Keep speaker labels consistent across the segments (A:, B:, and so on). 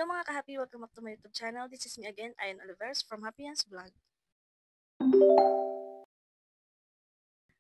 A: Hello mga ka-happy, welcome back to my YouTube channel. This is me again, Ayan Oliveros from Happyance Vlog.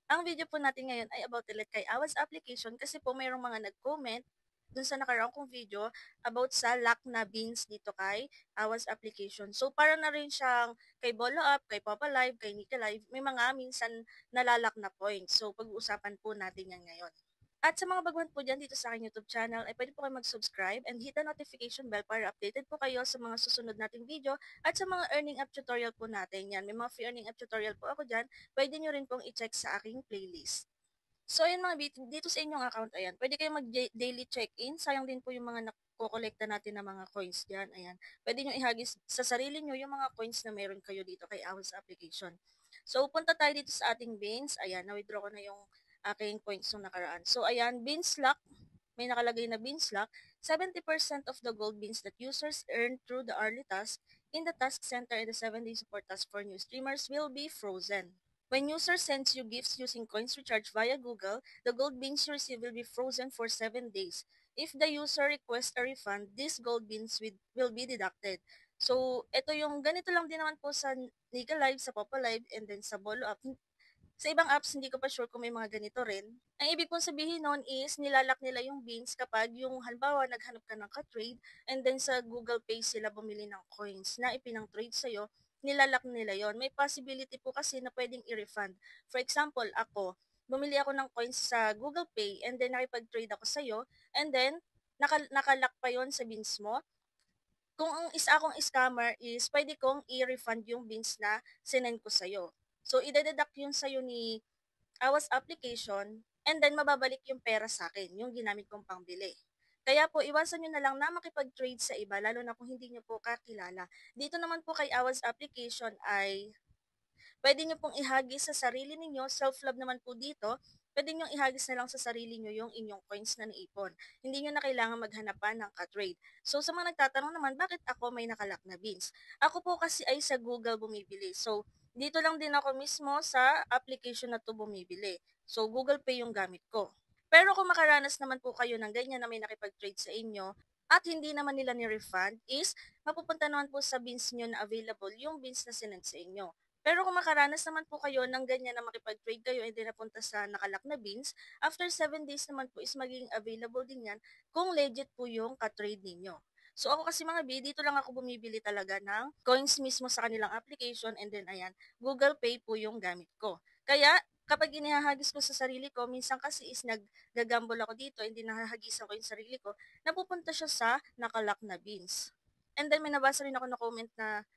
A: Ang video po natin ngayon ay about ulit kay Awas application kasi po mayroong mga nag-comment dun sa nakaraang kong video about sa lock na beans dito kay Awas application. So para na rin siyang kay Bolo Up, kay Papa Live, kay Nika Live, may mga minsan nalalak na points. So pag-uusapan po natin yan ngayon. At sa mga baguhan po dyan dito sa aking YouTube channel, ay pwede po kayo mag-subscribe and hit the notification bell para updated po kayo sa mga susunod nating video at sa mga earning app tutorial po natin. Yan, may mga free earning app tutorial po ako dyan. Pwede nyo rin pong i-check sa aking playlist. So, ayun mga dito sa inyong account, ayan, pwede kayo mag-daily check-in. Sayang din po yung mga nakokolekta natin na mga coins dyan. Ayan, pwede nyo ihagis sa sarili nyo yung mga coins na meron kayo dito kay Owls application. So, punta tayo dito sa ating beans. Ayan, na-withdraw ko na yung aking points nung nakaraan. So, ayan, beans lock. May nakalagay na beans lock. 70% of the gold beans that users earn through the early task in the task center and the 7-day support task for new streamers will be frozen. When user sends you gifts using coins recharged via Google, the gold beans you receive will be frozen for 7 days. If the user requests a refund, these gold beans will be deducted. So, ito yung ganito lang din naman po sa Nika Live, sa Papa Live, and then sa Bolo Up. Sa ibang apps, hindi ko pa sure kung may mga ganito rin. Ang ibig kong sabihin nun is, nilalak nila yung beans kapag yung, halimbawa, naghanap ka ng ka-trade, and then sa Google Pay sila bumili ng coins na ipinang-trade sa'yo, nilalak nila yon. May possibility po kasi na pwedeng i-refund. For example, ako, bumili ako ng coins sa Google Pay, and then nakipag-trade ako sa'yo, and then, nakalak pa yon sa beans mo. Kung ang isa akong scammer is, pwede kong i-refund yung beans na sinend ko sa'yo. So, ide-deduct yun sa'yo ni Awas application, and then mababalik yung pera sa akin, yung ginamit kong pangbili. Kaya po, iwasan nyo na lang na makipag-trade sa iba, lalo na kung hindi nyo po kakilala. Dito naman po kay Awas application ay pwede nyo pong ihagis sa sarili ninyo, self-love naman po dito, pwede nyo ihagis na lang sa sarili nyo yung inyong coins na naipon. Hindi nyo na kailangan maghanap pa ng ka-trade. So sa mga nagtatanong naman, bakit ako may nakalak na beans? Ako po kasi ay sa Google bumibili. So dito lang din ako mismo sa application na to bumibili. So Google Pay yung gamit ko. Pero kung makaranas naman po kayo ng ganyan na may nakipag-trade sa inyo, at hindi naman nila ni-refund is mapupunta naman po sa beans nyo na available yung beans na sinend sa inyo. Pero kung makaranas naman po kayo ng ganyan na makipag-trade kayo and then napunta sa nakalak na beans, after 7 days naman po is maging available din yan kung legit po yung ka-trade ninyo. So ako kasi mga B, dito lang ako bumibili talaga ng coins mismo sa kanilang application, and then ayan, Google Pay po yung gamit ko. Kaya kapag inihahagis ko sa sarili ko, minsan kasi is naggagamble ako dito, hindi nahahagisan ko yung sarili ko, napupunta siya sa nakalak na beans. And then may nabasa rin ako na comment na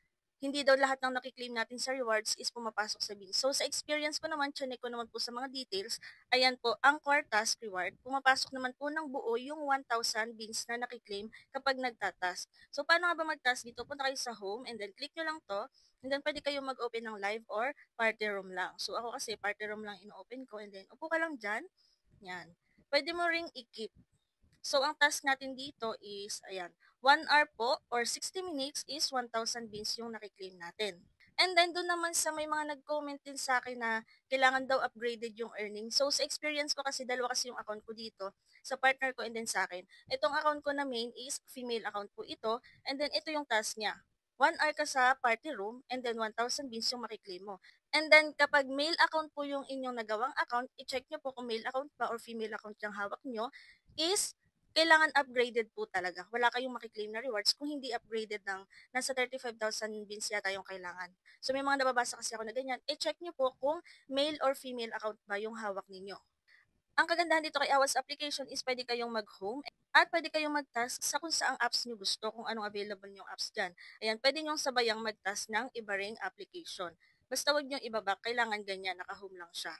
A: hindi daw lahat ng nakiklaim natin sa rewards is pumapasok sa beans. So, sa experience ko naman, chinek ko naman po sa mga details, ayan po, ang core task reward, pumapasok naman po ng buo yung 1,000 beans na nakiklaim kapag nagtatask. So, paano nga ba mag-task dito? Punta kayo sa home, and then click nyo lang to, and then pwede kayo mag-open ng live or party room lang. So, ako kasi party room lang ino-open ko, and then upo ka lang dyan, yan. Pwede mo ring i-keep. So, ang task natin dito is, ayan, 1 hour po or 60 minutes is 1,000 beans yung nakiklaim natin. And then, doon naman sa may mga nag-comment din sa akin na kailangan daw upgraded yung earnings. So, sa experience ko kasi, dalawa kasi yung account ko dito, sa partner ko and then sa akin. Itong account ko na main is female account po ito, and then ito yung task niya. 1 hour ka sa party room, and then 1,000 beans yung makiklaim mo. And then, kapag male account po yung inyong nagawang account, i-check nyo po kung male account pa or female account yung hawak nyo, is kailangan upgraded po talaga. Wala kayong makiklaim na rewards kung hindi upgraded ng nasa 35,000 beans yata yung kailangan. So may mga nababasa kasi ako na ganyan. I-check nyo po kung male or female account ba yung hawak ninyo. Ang kagandahan dito kay Awas application is pwede kayong mag-home at pwede kayong mag-task sa kung saang apps nyo gusto, kung anong available yung apps dyan. Ayan, pwede nyo sabayang mag-task ng iba ring application. Basta wag nyo ibaba, kailangan ganyan, naka-home lang siya.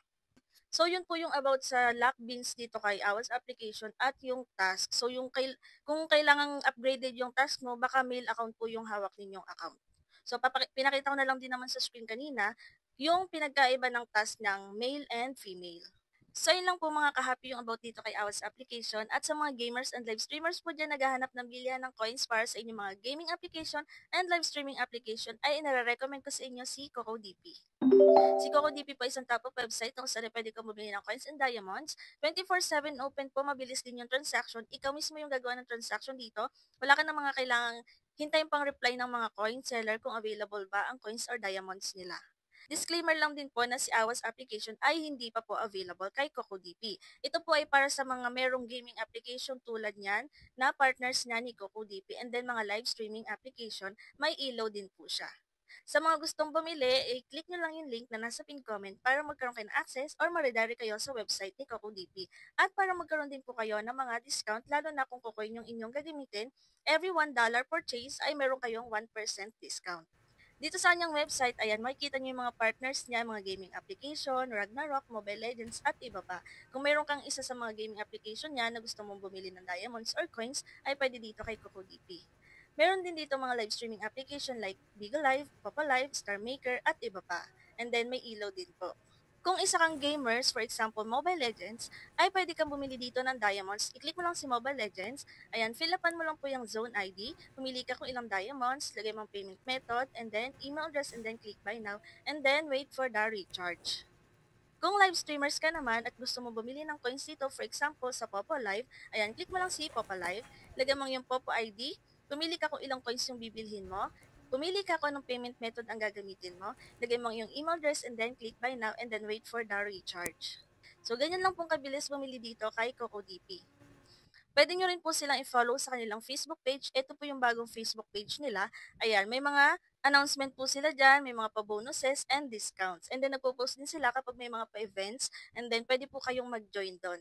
A: So, yun po yung about sa lock beans dito kay Awas application at yung task. So, kung kailangang upgraded yung task mo, baka mail account po yung hawak ninyong account. So, pinakita ko na lang din naman sa screen kanina yung pinagkaiba ng task ng male and female. So, yun lang po mga ka-happy yung about dito kay Awas application at sa mga gamers and live streamers po dyan naghahanap ng bilihan ng coins para sa inyong mga gaming application and live streaming application ay inare-recommend ko sa inyo si CocoDP. Si CocoDP po ay isang top of website kung saan pwede kang bumili ng coins and diamonds. 24/7 open po, mabilis din yung transaction. Ikaw mismo yung gagawa ng transaction dito. Wala ka na mga kailangang hintayin pang reply ng mga coin seller kung available ba ang coins or diamonds nila. Disclaimer lang din po na si Awas application ay hindi pa po available kay CocoDP. Ito po ay para sa mga merong gaming application tulad niyan na partners niya ni CocoDP, and then mga live streaming application, may ilaw din po siya. Sa mga gustong bumili, i-click nyo lang yung link na nasa pin comment para magkaroon kayo ng access or ma-redirect kayo sa website ni CocoDP. At para magkaroon din po kayo ng mga discount, lalo na kung kukuin yung inyong gagamitin, every $1 purchase ay meron kayong 1% discount. Dito sa kanyang website, ayan, makikita niyo yung mga partners niya, mga gaming application, Ragnarok, Mobile Legends, at iba pa. Kung meron kang isa sa mga gaming application niya na gusto mong bumili ng diamonds or coins, ay pwede dito kay CocoDP. Meron din dito mga live streaming application like Bigo Live, Papa Live, Star Maker, at iba pa. And then may ilaw din po. Kung isa kang gamers, for example, Mobile Legends, ay pwede kang bumili dito ng diamonds. I-click mo lang si Mobile Legends. Ayan, fill upan mo lang po yung zone ID. Pumili ka kung ilang diamonds, lagay mong payment method, and then email address, and then click buy now, and then wait for the recharge. Kung live streamers ka naman at gusto mo bumili ng coins dito, for example, sa Popo Live, ayan, click mo lang si Popo Live, lagyan mo yung Popo ID, pumili ka kung ilang coins yung bibilhin mo, pumili ka kung anong payment method ang gagamitin mo, lagay mo yung email address, and then click buy now, and then wait for the recharge. So, ganyan lang pong kabilis bumili dito kay CocoDP. Pwede nyo rin po silang i-follow sa kanilang Facebook page. Ito po yung bagong Facebook page nila. Ayan, may mga announcement po sila dyan, may mga pa-bonuses and discounts. And then nagpo-post din sila kapag may mga pa-events, and then pwede po kayong mag-join doon.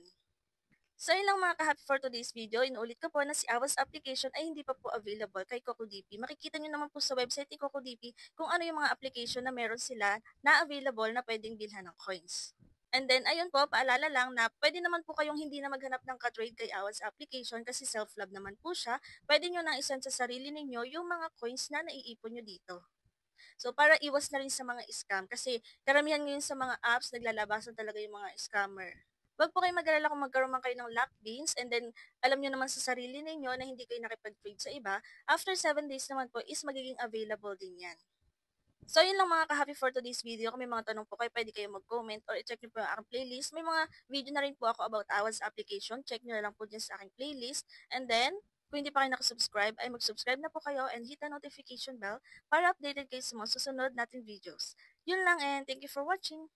A: So yun lang mga ka-happy for today's video. Inuulit ko po na si Awas application ay hindi pa po available kay CocoDP. Makikita nyo naman po sa website ni CocoDP kung ano yung mga application na meron sila na available na pwedeng bilhan ng coins. And then, ayun po, paalala lang na pwede naman po kayong hindi na maghanap ng ka-trade kay Awas application kasi self-love naman po siya. Pwede nyo nang isend sa sarili ninyo yung mga coins na naiipon nyo dito. So, para iwas na rin sa mga scam kasi karamihan ngayon sa mga apps, naglalabasan talaga yung mga scammer. Huwag po kayo mag-alala kung magkaroon man kayo ng luck beans, and then alam nyo naman sa sarili ninyo na hindi kayo nakipag-trade sa iba, after 7 days naman po is magiging available din yan. So, yun lang mga ka-happy for today's video. Kung may mga tanong po kayo, pwede kayo mag-comment or i-check nyo po yung aking playlist. May mga video na rin po ako about Awas application. Check nyo na lang po dyan sa aking playlist. And then, kung hindi pa kayo nakasubscribe, ay mag-subscribe na po kayo and hit the notification bell para updated kayo sa mga susunod nating videos. Yun lang, and thank you for watching!